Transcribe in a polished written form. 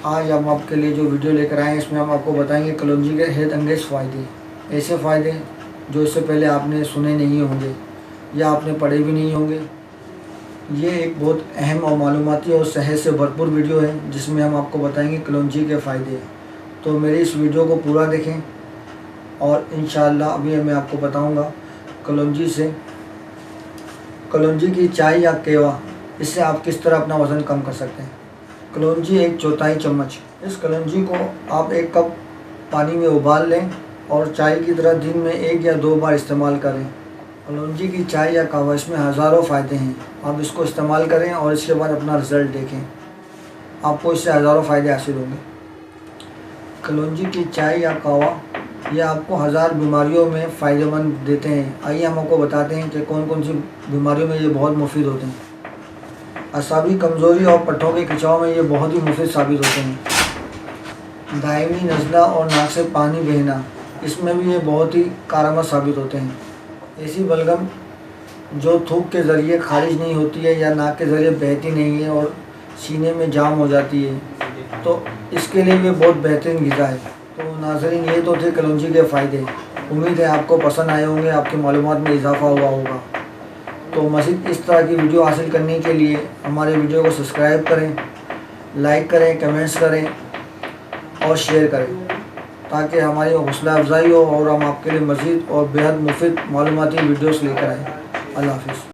आज हम आपके लिए जो वीडियो लेकर आए हैं इसमें हम आपको बताएंगे कलौंजी के सेहत अंगेज़ फ़ायदे। ऐसे फ़ायदे जो इससे पहले आपने सुने नहीं होंगे या आपने पढ़े भी नहीं होंगे। ये एक बहुत अहम और मालूमाती और सेहत से भरपूर वीडियो है जिसमें हम आपको बताएंगे कलौंजी के फ़ायदे। तो मेरी इस वीडियो को पूरा देखें और इंशाअल्लाह अभी मैं आपको बताऊंगा कलौंजी की चाय या केवा, इससे आप किस तरह अपना वज़न कम कर सकते हैं। कलौंजी 1/4 चम्मच। इस कलौंजी को आप 1 कप पानी में उबाल लें और चाय की तरह दिन में 1 या 2 बार इस्तेमाल करें। कलौंजी की चाय या कहवा, इसमें हज़ारों फ़ायदे हैं। आप इसको इस्तेमाल करें और इसके बाद अपना रिज़ल्ट देखें, आपको इससे हज़ारों फ़ायदे हासिल होंगे। कलौंजी की चाय या कहवा ये आपको 1000 बीमारियों में फ़ायदेमंद देते हैं। आइए हम आपको बताते हैं कि कौन कौन सी बीमारियों में ये बहुत मुफीद होते हैं। असाबी कमज़ोरी और पट्टों के खिंचाव में ये बहुत ही मुफीद साबित होते हैं। दायमी नज़ला और नाक से पानी बहना, इसमें भी ये बहुत ही कारगर साबित होते हैं। ऐसी बलगम जो थूक के ज़रिए खारिज नहीं होती है या नाक के ज़रिए बहती नहीं है और सीने में जाम हो जाती है, तो इसके लिए भी बहुत बेहतरीन ग़िज़ा है। तो नाज़रीन, ये तो थे कलौंजी के फ़ायदे। उम्मीद है आपको पसंद आए होंगे, आपकी मालूमात में इजाफ़ा हुआ होगा। तो मज़ीद इस तरह की वीडियो हासिल करने के लिए हमारे वीडियो को सब्सक्राइब करें, लाइक करें, कमेंट्स करें और शेयर करें, ताकि हमारी हौसला अफजाई हो और हम आपके लिए मज़ीद और बेहद मुफीद मालूमाती वीडियोस लेकर आएँ। अल्लाह हाफ़िज़।